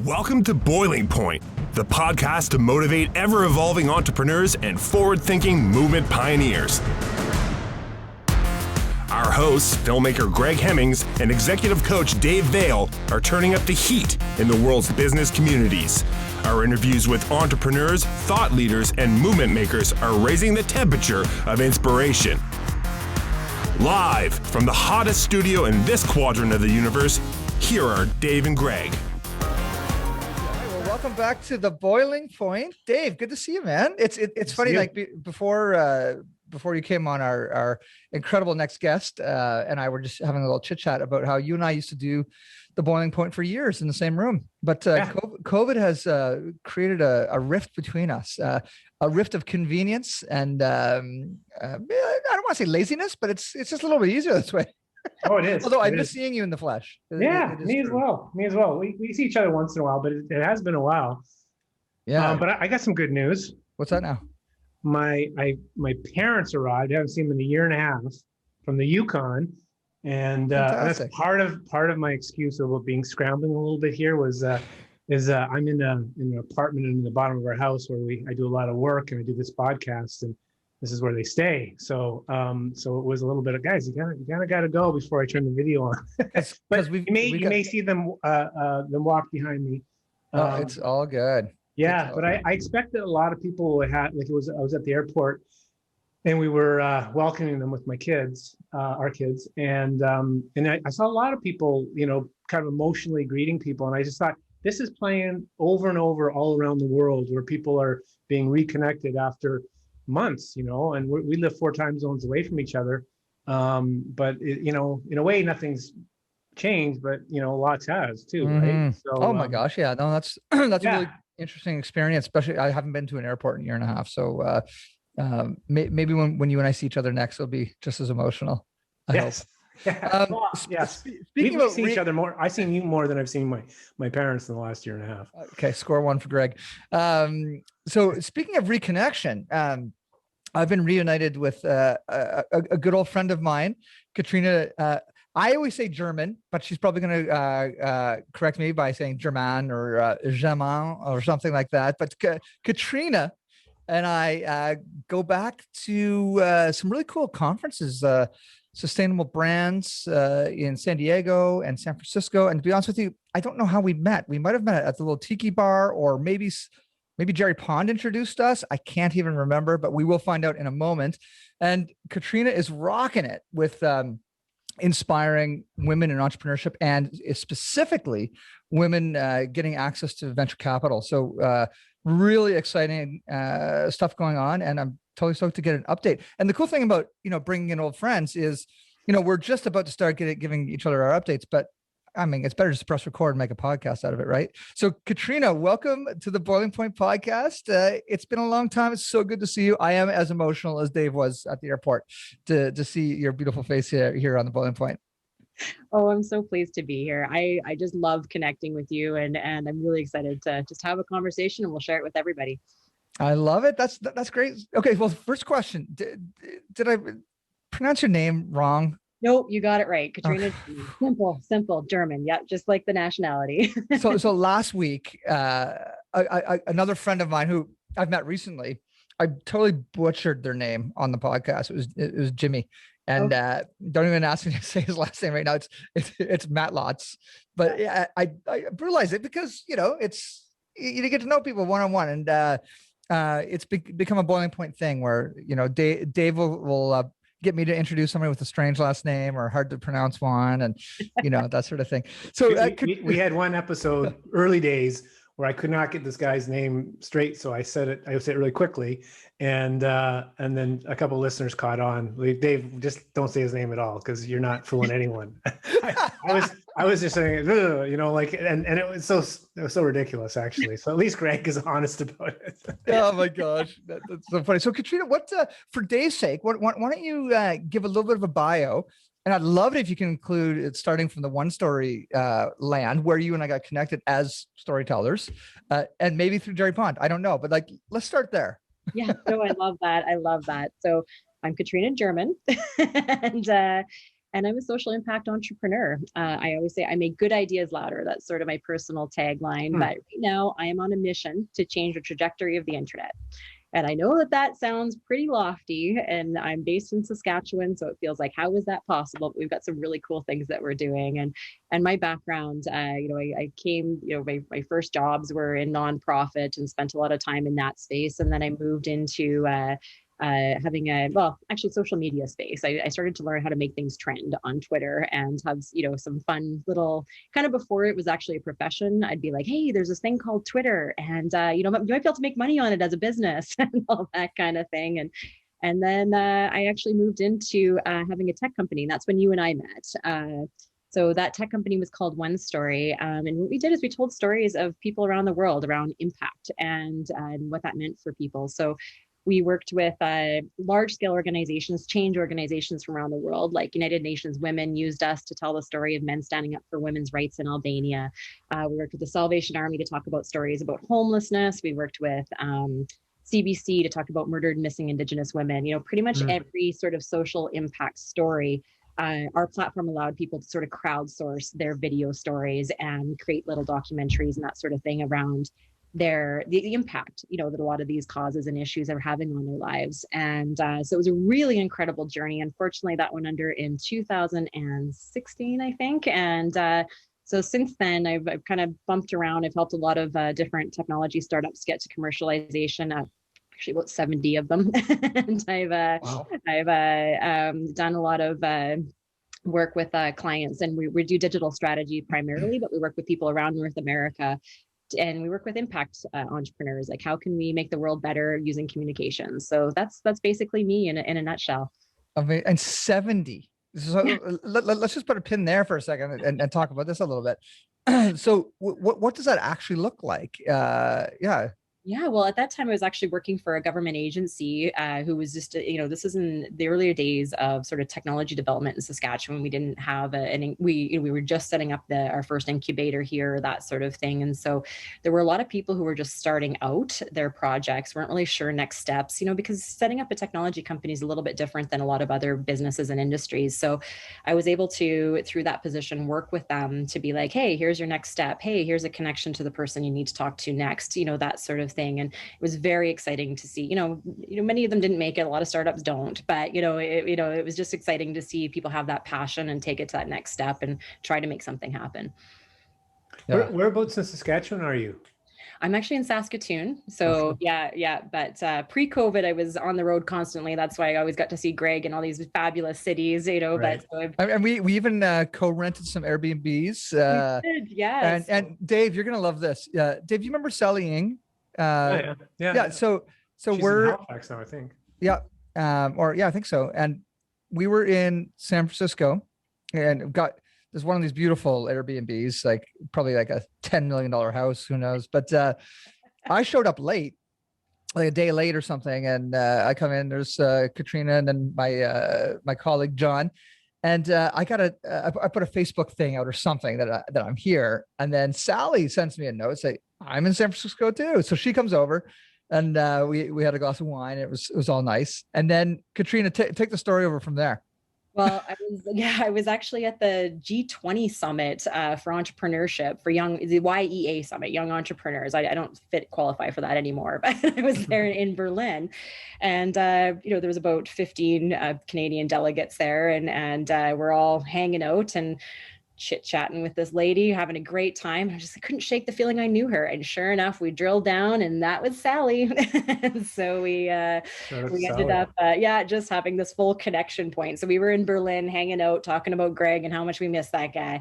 Welcome to Boiling Point, the podcast to motivate ever-evolving entrepreneurs and forward-thinking movement pioneers. Our hosts, filmmaker Greg Hemmings and executive coach Dave Vale, are turning up the heat in the world's business communities. Our interviews with entrepreneurs, thought leaders, and movement makers are raising the temperature of inspiration. Live from the hottest studio in this quadrant of the universe, here are Dave and Greg. Welcome back to the Boiling Point. Dave, good to see you, man. It's funny, like before you came on, our incredible next guest and I were just having a little chit chat about how you and I used to do the Boiling Point for years in the same room. But COVID has created a rift between us, a rift of convenience and I don't want to say laziness, but it's just a little bit easier this way. Oh, it is. Although I miss seeing you in the flesh. Yeah, me as well. We see each other once in a while, but it has been a while. Yeah. But I got some good news. What's that now? My parents arrived. I haven't seen them in a year and a half from the Yukon, and that's part of my excuse about being scrambling a little bit here was I'm in an apartment in the bottom of our house where I do a lot of work and I do this podcast, and this is where they stay. So it was a little bit of, guys, you got to go before I turn the video on. But you may see them walk behind me. It's all good. Yeah, but I expect that a lot of people had, I was at the airport and we were welcoming them with my kids, our kids. And I saw a lot of people, kind of emotionally greeting people. And I just thought, this is playing over and over all around the world where people are being reconnected after months, and we live 4 time zones away from each other. But in a way, nothing's changed, but lots has too, right? So, my gosh, yeah, no, that's a really interesting experience. Especially, I haven't been to an airport in a year and a half, so maybe when you and I see each other next, it'll be just as emotional. I hope. Yes. Speaking of each other more, I've seen you more than I've seen my parents in the last year and a half. Okay, score 1 for Greg. So speaking of reconnection, I've been reunited with a good old friend of mine, Katrina. I always say German, but she's probably going to correct me by saying German or German or something like that. But Katrina and I go back to some really cool conferences, sustainable brands in San Diego and San Francisco. And to be honest with you, I don't know how we met. We might have met at the little tiki bar, or maybe Jerry Pond introduced us. I can't even remember, but we will find out in a moment. And Katrina is rocking it with inspiring women in entrepreneurship, and specifically women getting access to venture capital. So really exciting stuff going on. And I'm totally stoked to get an update. And the cool thing about, bringing in old friends is, we're just about to start giving each other our updates, but I mean, it's better just press record and make a podcast out of it, right? So Katrina, welcome to the Boiling Point podcast. It's been a long time. It's so good to see you. I am as emotional as Dave was at the airport to see your beautiful face here on the Boiling Point. Oh, I'm so pleased to be here. I just love connecting with you, and I'm really excited to just have a conversation, and we'll share it with everybody. I love it. That's great. Okay, well, first question. Did I pronounce your name wrong? Nope, you got it right. Katrina, simple German. Yeah, just like the nationality. So last week, another friend of mine who I've met recently, I totally butchered their name on the podcast. It was Jimmy, and don't even ask me to say his last name right now. It's Matt Lotz, but yeah, I brutalize it because it's you get to know people one-on-one, and it's become a Boiling Point thing where Dave will get me to introduce somebody with a strange last name or hard to pronounce one, and that sort of thing. So we had one episode early days where I could not get this guy's name straight, so I said it really quickly, and then a couple of listeners caught on. Dave, just don't say his name at all because you're not fooling anyone. I was just saying, and it was so ridiculous actually. So at least Greg is honest about it. Oh my gosh, that's so funny. So Katrina, what for Dave's sake, why don't you give a little bit of a bio? And I'd love it if you can include it starting from the one story land where you and I got connected as storytellers, and maybe through Jerry Pond. I don't know, but let's start there. Yeah, no, I love that. So I'm Katrina German, and and I'm a social impact entrepreneur. I always say I make good ideas louder. That's sort of my personal tagline. But right now I am on a mission to change the trajectory of the internet. And I know that that sounds pretty lofty, and I'm based in Saskatchewan, so it feels like, how is that possible? But we've got some really cool things that we're doing. And my background, I came, my first jobs were in nonprofit and spent a lot of time in that space. And then I moved into having actually social media space. I started to learn how to make things trend on Twitter and have, some fun little, kind of before it was actually a profession. I'd be like, hey, there's this thing called Twitter, and you might be able to make money on it as a business and all that kind of thing. And then I actually moved into having a tech company. And that's when you and I met. So that tech company was called One Story. And what we did is we told stories of people around the world around impact and what that meant for people. So we worked with large-scale organizations, change organizations from around the world, like United Nations Women used us to tell the story of men standing up for women's rights in Albania. We worked with the Salvation Army to talk about stories about homelessness. We worked with CBC to talk about murdered, missing Indigenous women. Pretty much every sort of social impact story. Our platform allowed people to sort of crowdsource their video stories and create little documentaries and that sort of thing around the impact, that a lot of these causes and issues are having on their lives. And so it was a really incredible journey. Unfortunately, that went under in 2016, I think. And so since then, I've kind of bumped around. I've helped a lot of different technology startups get to commercialization. Actually about 70 of them. And I've done a lot of work with clients, and we do digital strategy primarily, but we work with people around North America. And we work with impact entrepreneurs, like how can we make the world better using communications? So that's basically me in a nutshell. And 70. So let's just put a pin there for a second and talk about this a little bit. So what does that actually look like? Yeah, well, at that time, I was actually working for a government agency who was just, this is in the earlier days of sort of technology development in Saskatchewan. We didn't have we were just setting up our first incubator here, that sort of thing. And so there were a lot of people who were just starting out their projects, weren't really sure next steps, because setting up a technology company is a little bit different than a lot of other businesses and industries. So I was able to, through that position, work with them to be like, hey, here's your next step. Hey, here's a connection to the person you need to talk to next, that sort of thing. And it was very exciting to see, many of them didn't make it. A lot of startups don't, but, it was just exciting to see people have that passion and take it to that next step and try to make something happen. Yeah. Whereabouts in Saskatchewan are you? I'm actually in Saskatoon. So yeah. But pre-COVID, I was on the road constantly. That's why I always got to see Greg in all these fabulous cities, Right. But and we even co-rented some Airbnbs. We did, yes. And Dave, you're gonna love this. Dave, you remember Sally Ying? Yeah. So she's we're in Halifax now, I think. Yeah. I think so. And we were in San Francisco and there's one of these beautiful Airbnbs, like probably like a $10 million house, who knows? But I showed up late, like a day late or something. And I come in, there's Katrina and then my colleague, John. And I put a Facebook thing out or something that I'm here. And then Sally sends me a note, say, I'm in San Francisco too. So she comes over and we had a glass of wine. It was all nice. And then Katrina, take the story over from there. Well, I was actually at the G20 summit for entrepreneurship for the YEA summit, young entrepreneurs. I don't qualify for that anymore, but I was there in Berlin, and there was about 15 Canadian delegates there, and we're all hanging out and chit-chatting with this lady, having a great time. I couldn't shake the feeling I knew her. And sure enough, we drilled down and that was Sally. So we ended up, just having this full connection point. So we were in Berlin hanging out, talking about Greg and how much we miss that guy.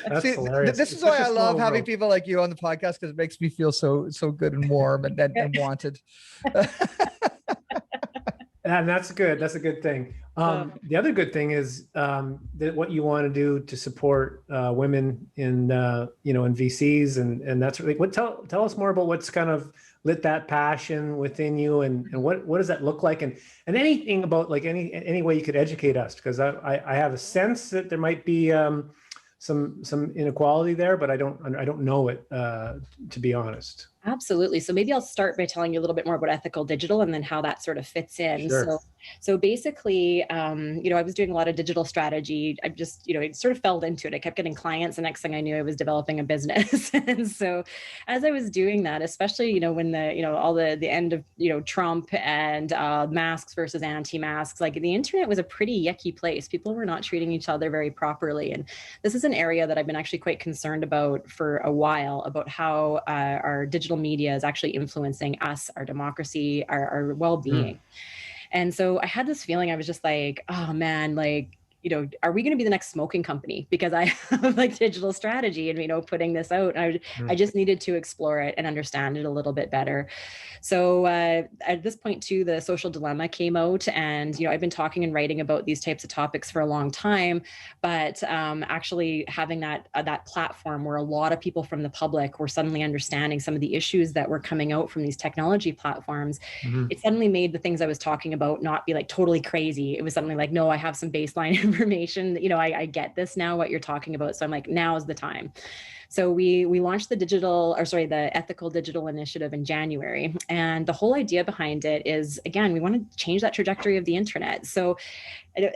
That's hilarious. This is why I love having people like you on the podcast, because it makes me feel so good and warm and wanted. And that's good. That's a good thing. The other good thing is that what you want to do to support women in in VCs and that's really tell us more about what's kind of lit that passion within you and what does that look like and anything about like any way you could educate us, because I have a sense that there might be some inequality there, but I don't know it to be honest. Absolutely. So maybe I'll start by telling you a little bit more about ethical digital and then how that sort of fits in. Sure. So basically, I was doing a lot of digital strategy. I just, it sort of fell into it. I kept getting clients. The next thing I knew, I was developing a business. And so as I was doing that, especially, when all the end of, Trump and masks versus anti-masks, like the internet was a pretty yucky place. People were not treating each other very properly. And this is an area that I've been actually quite concerned about for a while, about how our digital media is actually influencing us, our democracy, our well-being. And so I had this feeling, I was just like, oh man, like, are we going to be the next smoking company? Because I have like digital strategy and, putting this out. And I just needed to explore it and understand it a little bit better. So at this point too, the social dilemma came out, and, I've been talking and writing about these types of topics for a long time, but actually having that platform where a lot of people from the public were suddenly understanding some of the issues that were coming out from these technology platforms, it suddenly made the things I was talking about not be like totally crazy. It was suddenly like, no, I have some baseline information. I get this now, what you're talking about. So I'm like, now's the time. So we launched the Ethical Digital Initiative in January. And the whole idea behind it is, again, we want to change that trajectory of the internet. So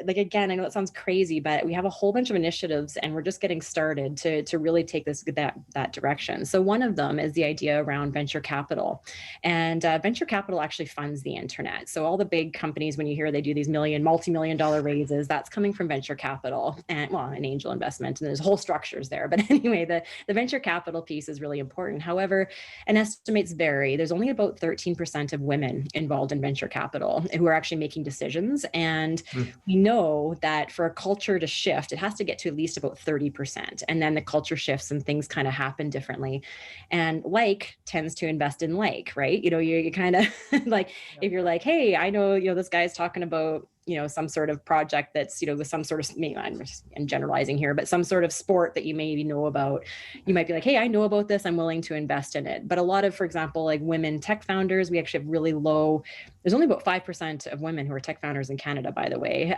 like, again, I know it sounds crazy, but we have a whole bunch of initiatives and we're just getting started to really take that direction. So one of them is the idea around venture capital, and venture capital actually funds the internet. So all the big companies, when you hear they do these multi-million dollar raises, that's coming from venture capital and an angel investment, and there's whole structures there. But anyway, the venture capital piece is really important. However, and estimates vary. There's only about 13% of women involved in venture capital who are actually making decisions. And we know that for a culture to shift, it has to get to at least about 30%. And then the culture shifts and things kind of happen differently. And like tends to invest in like, right? You kind of like, if you're like, hey, I know, this guy's talking about, some sort of project that's, with some sort of, maybe I'm generalizing here, but some sort of sport that you maybe know about, you might be like, hey, I know about this, I'm willing to invest in it. But a lot of, for example, like women tech founders, we actually have really low, there's only about 5% of women who are tech founders in Canada, by the way.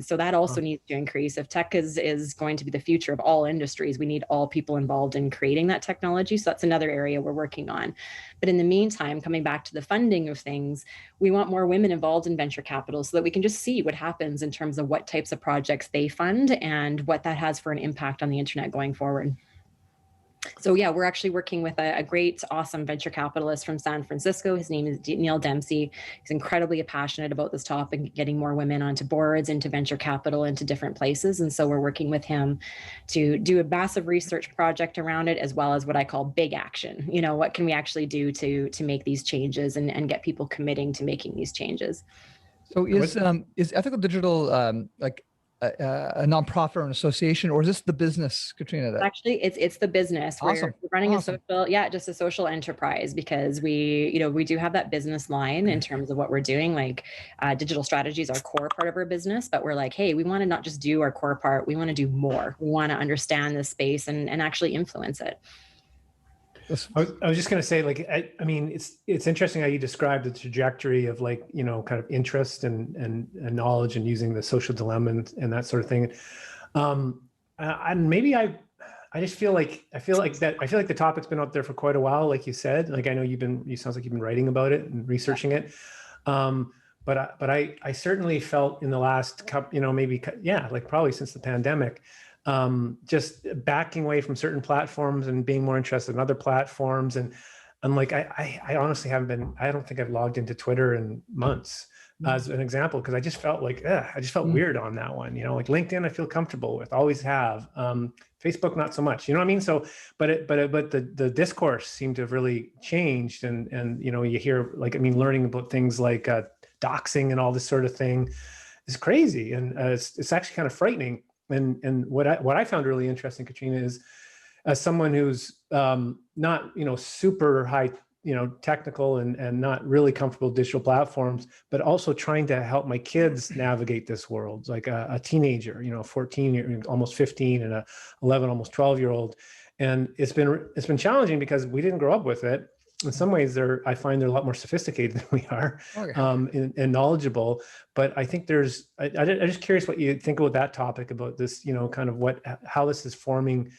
So that also needs to increase. If tech is going to be the future of all industries, we need all people involved in creating that technology. So that's another area we're working on. But in the meantime, coming back to the funding of things, we want more women involved in venture capital so that we can just see what happens in terms of what types of projects they fund and what that has for an impact on the internet going forward. So yeah, we're actually working with a great, awesome venture capitalist from San Francisco. His name is Neil Dempsey. He's incredibly passionate about this topic, getting more women onto boards, into venture capital, into different places. And so we're working with him to do a massive research project around it, as well as what I call big action. What can we actually do to make these changes and get people committing to making these changes? So is ethical digital like a nonprofit or an association, or is this the business, Katrina? Actually, it's the business. Awesome. We're running Awesome. just a social enterprise, because we do have that business line in terms of what we're doing. Like digital strategy is our core part of our business, but we're like, hey, we want to not just do our core part, we want to do more. We want to understand this space and actually influence it. I was just going to say, like, I mean, it's interesting how you described the trajectory of like, kind of interest and knowledge and using the social dilemma and that sort of thing. And maybe I just feel like the topic's been out there for quite a while, like you said. Like I know sounds like you've been writing about it and researching it. But I certainly felt in the last couple, like probably since the pandemic, just backing away from certain platforms and being more interested in other platforms. And like, I honestly I don't think I've logged into Twitter in months as an example, because I just felt like, I just felt weird on that one, like LinkedIn, I feel comfortable with, always have, Facebook, not so much, you know what I mean? So, but the discourse seemed to have really changed. And, you hear like, learning about things like, doxing and all this sort of thing is crazy. And it's actually kind of frightening. And what I found really interesting, Katrina, is as someone who's not super high technical and not really comfortable with digital platforms, but also trying to help my kids navigate this world, like a teenager, 14, almost 15, and a 11, almost 12-year-old, and it's been challenging because we didn't grow up with it. In some ways, I find they're a lot more sophisticated than we are, and knowledgeable. But I think I'm just curious what you think about that topic, about this, kind of how this is forming,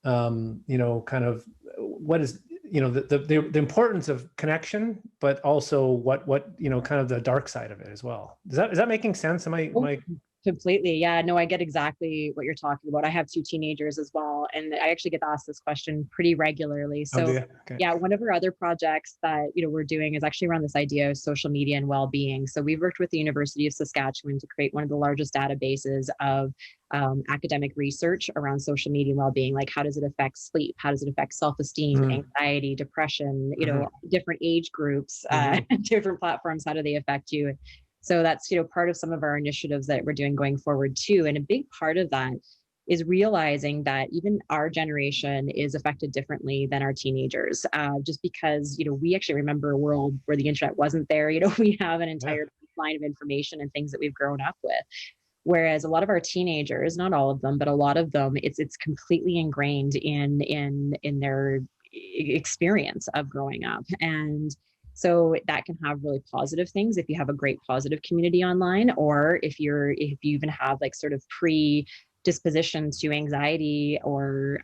kind of what is, the importance of connection, but also what kind of the dark side of it as well. Is that making sense? Am I Completely. Yeah, no, I get exactly what you're talking about. I have 2 teenagers as well, and I actually get asked this question pretty regularly. Oh, do So you? Okay. yeah, one of our other projects that, we're doing is actually around this idea of social media and well-being. So we've worked with the University of Saskatchewan to create one of the largest databases of academic research around social media and well-being. Like, how does it affect sleep? How does it affect self-esteem, anxiety, depression, different age groups, different platforms, how do they affect you? So that's, part of some of our initiatives that we're doing going forward too. And a big part of that is realizing that even our generation is affected differently than our teenagers, just because, we actually remember a world where the internet wasn't there. We have an entire line of information and things that we've grown up with. Whereas a lot of our teenagers, not all of them, but a lot of them, it's completely ingrained in their experience of growing up. And so that can have really positive things if you have a great positive community online, or if you even have like sort of predisposition to anxiety or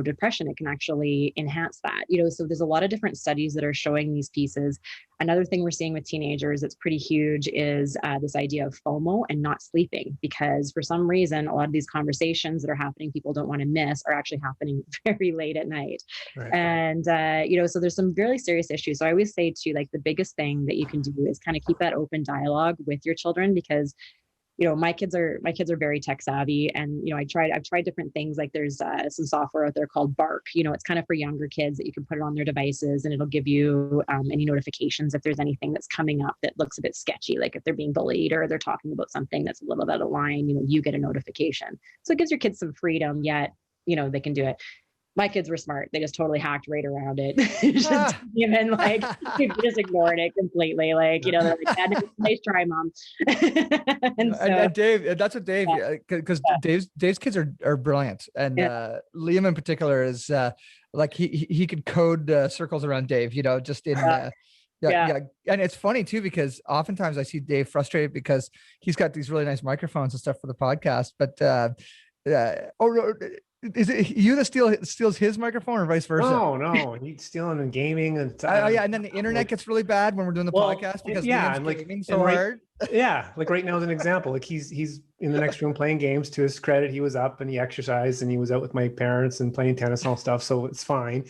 depression, it can actually enhance that. So there's a lot of different studies that are showing these pieces. Another thing we're seeing with teenagers that's pretty huge is this idea of FOMO and not sleeping, because for some reason a lot of these conversations that are happening people don't want to miss are actually happening very late at night. Right. And so there's some really serious issues. So I always say too, like, the biggest thing that you can do is kind of keep that open dialogue with your children, because my kids are very tech savvy, and I've tried different things. Like, there's some software out there called Bark. It's kind of for younger kids that you can put it on their devices, and it'll give you any notifications if there's anything that's coming up that looks a bit sketchy, like if they're being bullied or they're talking about something that's a little bit out of line. You get a notification, so it gives your kids some freedom. Yet they can do it. My kids were smart. They just totally hacked right around it. Even like just ignored it completely. Like, they're like, nice try, Mom. and Dave, that's what Dave, because Dave's kids are brilliant. And Liam in particular is like he could code circles around Dave, just in yeah. And it's funny too, because oftentimes I see Dave frustrated because he's got these really nice microphones and stuff for the podcast, but is it you that steals his microphone, or vice versa? No, he's stealing in gaming, and and then the internet gets really bad when we're doing the podcast because Liam's gaming so hard. Like right now as an example, like he's in the next room playing games. To his credit, he was up and he exercised and he was out with my parents and playing tennis and all stuff, so it's fine.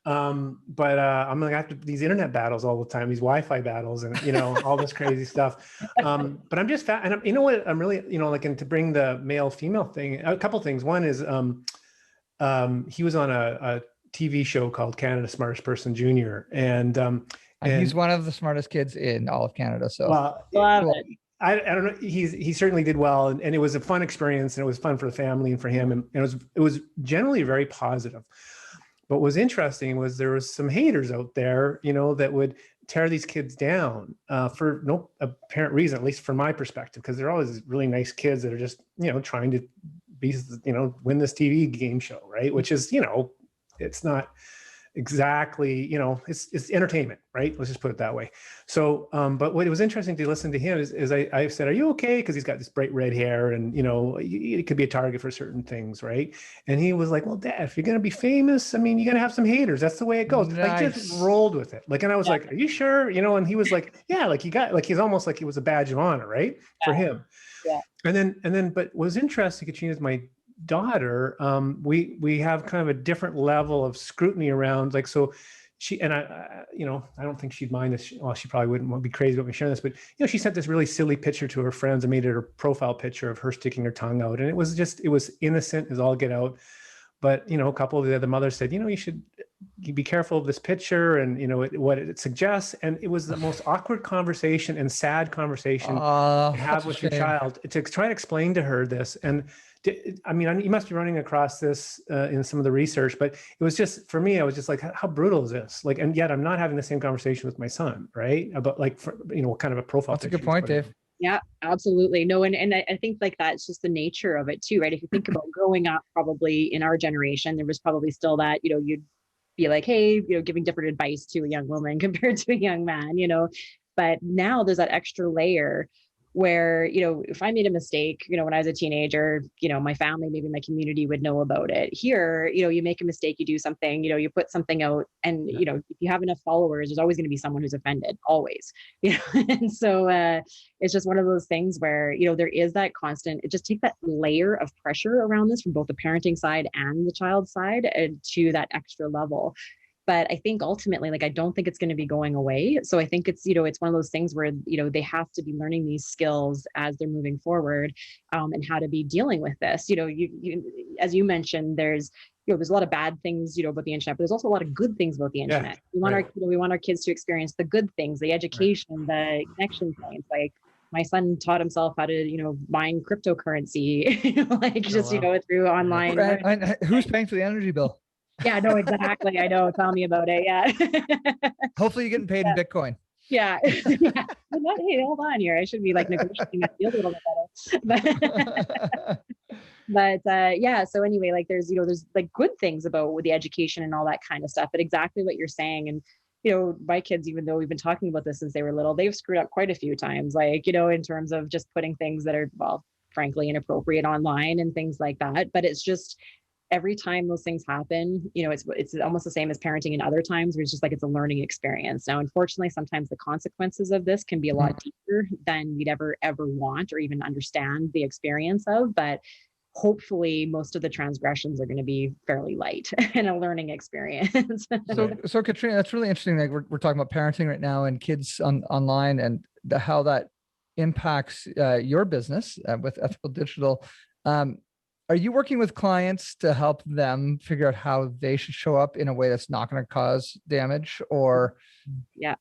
But I'm like, after these internet battles all the time, these Wi-Fi battles, and all this crazy stuff. But I'm just and you know what? I'm really like, and to bring the male female thing, a couple things. One is he was on a TV show called Canada's Smartest Person Junior, and he's one of the smartest kids in all of Canada. So love it. I don't know. He certainly did well, and it was a fun experience, and it was fun for the family and for him, and it was generally very positive. But what was interesting was there was some haters out there, that would tear these kids down for no apparent reason, at least from my perspective, because they're always really nice kids that are just, trying to be, win this TV game show, right? Which is, it's not exactly, it's entertainment, right? Let's just put it that way. So, but what it was interesting to listen to him is I said, are you okay? Because he's got this bright red hair and, it could be a target for certain things, right? And he was like, well, Dad, if you're going to be famous, I mean, you're going to have some haters. That's the way it goes. Nice. Like, just rolled with it. Like, and I was like, are you sure? And he was like, yeah, like he's almost like it was a badge of honor, right? For him. Yeah. And then, but what was interesting, Katrina, is my daughter, we have kind of a different level of scrutiny around, like, so she, and I don't think she'd mind this. Well, she probably wouldn't be crazy about me sharing this, but she sent this really silly picture to her friends and made it her profile picture of her sticking her tongue out. And it was innocent as all get out. But, a couple of the other mothers said, you should be careful of this picture and, what it suggests. And it was the most awkward conversation and sad conversation to have with your child, to try to explain to her this. And I mean, you must be running across this in some of the research, but it was just, for me, I was just like, how brutal is this? Like, and yet I'm not having the same conversation with my son, right? About like, what kind of a profile. That's a good point, Dave. Yeah, absolutely. No, and I think like that's just the nature of it too, right? If you think about growing up, probably in our generation, there was probably still that, you'd be like, hey, giving different advice to a young woman compared to a young man, but now there's that extra layer where, if I made a mistake, when I was a teenager, my family, maybe my community would know about it. Here, you make a mistake, you do something, you put something out, and, if you have enough followers, there's always going to be someone who's offended, always, and so it's just one of those things where, there is that constant, it just takes that layer of pressure around this from both the parenting side and the child side to that extra level. But I think ultimately, I don't think it's going to be going away. So I think it's, it's one of those things where, they have to be learning these skills as they're moving forward, and how to be dealing with this. As you mentioned, there's a lot of bad things, about the internet, but there's also a lot of good things about the internet. We want our kids to experience the good things, the education, the connection points. My son taught himself how to, mine cryptocurrency, through online. And who's paying for the energy bill? Yeah, no, exactly. I know. Tell me about it. Yeah. Hopefully you're getting paid in Bitcoin. Yeah. Yeah. Hey, hold on here. I should be negotiating that deal a little bit better. But yeah, so anyway, there's good things about the education and all that kind of stuff, but exactly what you're saying. And, my kids, even though we've been talking about this since they were little, they've screwed up quite a few times, in terms of just putting things that are, well, frankly, inappropriate online and things like that. But it's just, every time those things happen, it's almost the same as parenting in other times, where it's just it's a learning experience. Now, unfortunately, sometimes the consequences of this can be a lot deeper than we'd ever want or even understand the experience of. But hopefully most of the transgressions are going to be fairly light and a learning experience. So Katrina, that's really interesting. We're talking about parenting right now and kids online and how that impacts your business with Ethical Digital. Are you working with clients to help them figure out how they should show up in a way that's not going to cause damage? Or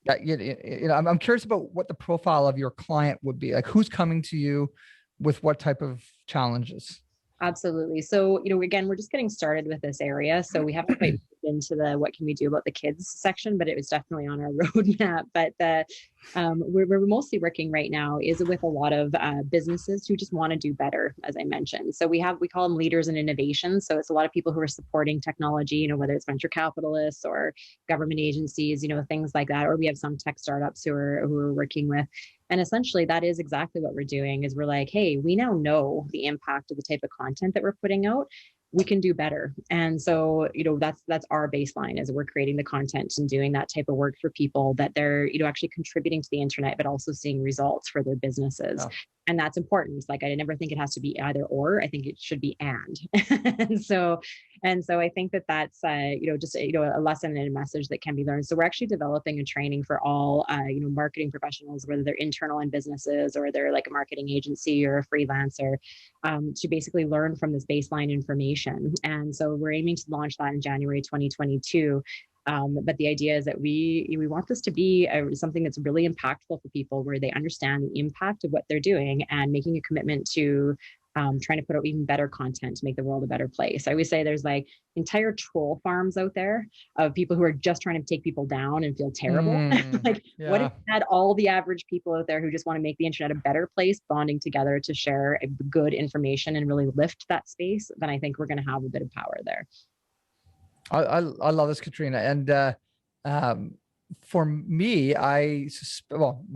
I'm curious about what the profile of your client would be. Who's coming to you with what type of challenges? Absolutely. So, again, we're just getting started with this area. So we haven't quite moved into the what can we do about the kids section, but it was definitely on our roadmap. But we're mostly working right now is with a lot of businesses who just want to do better, as I mentioned. So we call them leaders in innovation. So it's a lot of people who are supporting technology, whether it's venture capitalists or government agencies, things like that. Or we have some tech startups who are working with. And essentially, that is exactly what we're doing is we're like, hey, we now know the impact of the type of content that we're putting out. We can do better. And so, that's our baseline is we're creating the content and doing that type of work for people that they're, actually contributing to the internet, but also seeing results for their businesses. Oh. And that's important. It's I never think it has to be either or. I think it should be and. and so I think that's just a lesson and a message that can be learned. So we're actually developing a training for all marketing professionals, whether they're internal in businesses or they're a marketing agency or a freelancer, to basically learn from this baseline information. And so we're aiming to launch that in January 2022. But the idea is that we want this to be something that's really impactful for people, where they understand the impact of what they're doing and making a commitment to trying to put out even better content to make the world a better place. I always say there's entire troll farms out there of people who are just trying to take people down and feel terrible. What if you had all the average people out there who just want to make the internet a better place, bonding together to share good information and really lift that space? Then I think we're going to have a bit of power there. I love this, Katrina. And for me, my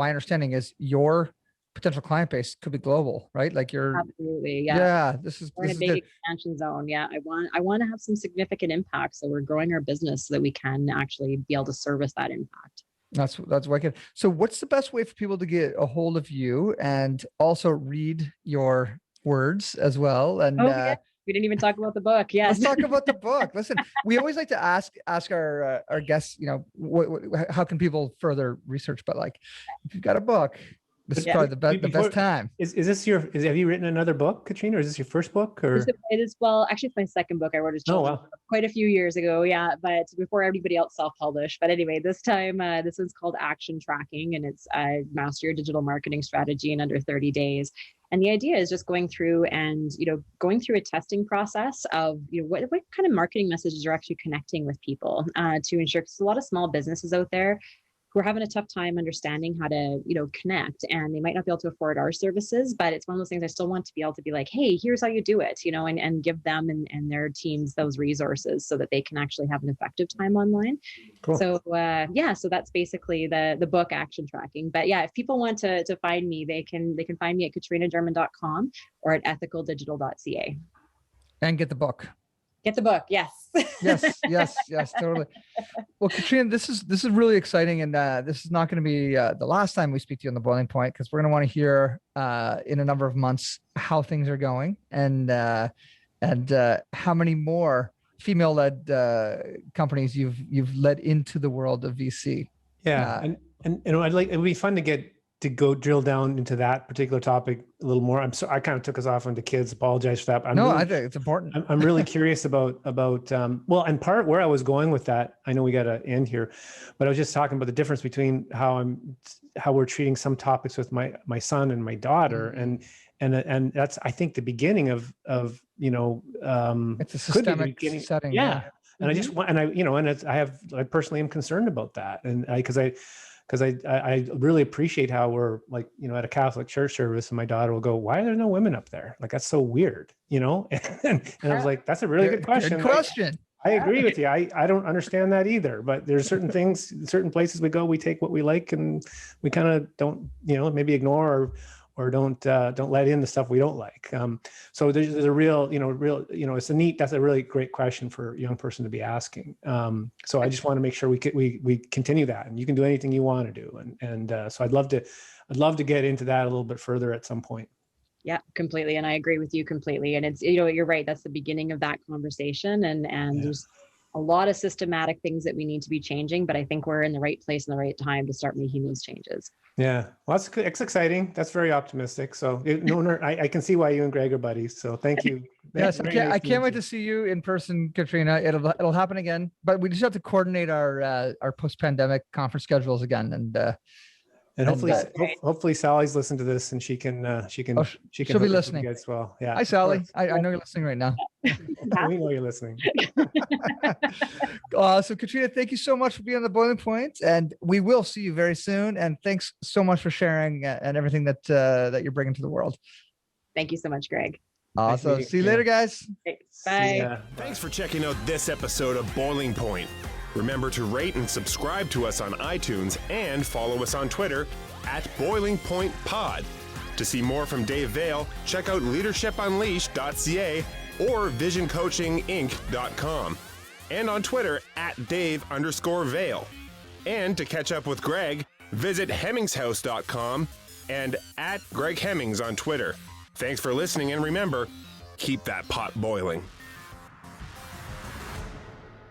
understanding is your potential client base could be global, right? Absolutely, yeah. Yeah, we're in a big expansion zone. Yeah, I want to have some significant impact, so we're growing our business so that we can actually be able to service that impact. That's wicked. So, what's the best way for people to get a hold of you and also read your words as well? And we didn't even talk about the book. Yes. Let's talk about the book. Listen, we always like to ask our guests, how can people further research? But if you've got a book, this is probably the best time. Have you written another book, Katrina, or is this your first book? Or it is, actually it's my second book. I wrote quite a few years ago. Yeah. But before everybody else self-published. But anyway, this time, this one's called Action Tracking, and it's Master Your Digital Marketing Strategy in Under 30 Days. And the idea is just going through a testing process of, what kind of marketing messages are actually connecting with people to ensure, because there's a lot of small businesses out there who are having a tough time understanding how to, connect, and they might not be able to afford our services, but it's one of those things I still want to be able to be like, hey, here's how you do it, and give them and their teams those resources so that they can actually have an effective time online. Cool. So so that's basically the book Action Tracking. But yeah, if people want to find me, they can find me at katrinagerman.com or at ethicaldigital.ca. And get the book. Get the book. Yes. yes, totally. Well, Katrina, this is really exciting, and this is not going to be the last time we speak to you on the Boiling Point, because we're going to want to hear in a number of months how things are going, and how many more female-led companies you've led into the world of VC. Yeah, and it would be fun to go drill down into that particular topic a little more. I kind of took us off onto kids. Apologize for that. But I think it's important. I'm really curious about and part where I was going with that. I know we got to end here, but I was just talking about the difference between how we're treating some topics with my son and my daughter, and that's, I think, the beginning of it's a systemic setting. Yeah. And I personally am concerned about that, and because I really appreciate how we're like, at a Catholic church service, and my daughter will go, why are there no women up there? Like, that's so weird, and I was like, that's a really good question. Good question. I agree with you. I don't understand that either, but there's certain things, certain places we go, we take what we like, and we kind of don't, maybe ignore or don't let in the stuff we don't like. So there's a real, that's a really great question for a young person to be asking. So I just want to make sure we continue that, and you can do anything you want to do. And so I'd love to get into that a little bit further at some point. Yeah, completely. And I agree with you completely. And it's, you're right. That's the beginning of that conversation. And there's a lot of systematic things that we need to be changing, but I think we're in the right place and the right time to start making those changes. Yeah, well, that's good. It's exciting. That's very optimistic. So I can see why you and Greg are buddies. So thank you. Yes, I can't wait to see you in person, Katrina. It'll happen again, but we just have to coordinate our post-pandemic conference schedules again, and hopefully Sally's listened to this, and she can she'll be listening as well. Yeah. Hi, Sally. I know you're listening right now. We know you're listening. So Katrina, thank you so much for being on the Boiling Point, and we will see you very soon. And thanks so much for sharing and everything that you're bringing to the world. Thank you so much, Greg. Awesome. See you later, guys. Bye. Thanks for checking out this episode of Boiling Point. Remember to rate and subscribe to us on iTunes, and follow us on Twitter at Boiling Point Pod. To see more from Dave Vale, check out leadershipunleashed.ca or visioncoachinginc.com, and on Twitter at Dave_Vale. And to catch up with Greg, visit hemmingshouse.com and at Greg Hemmings on Twitter. Thanks for listening, and remember, keep that pot boiling.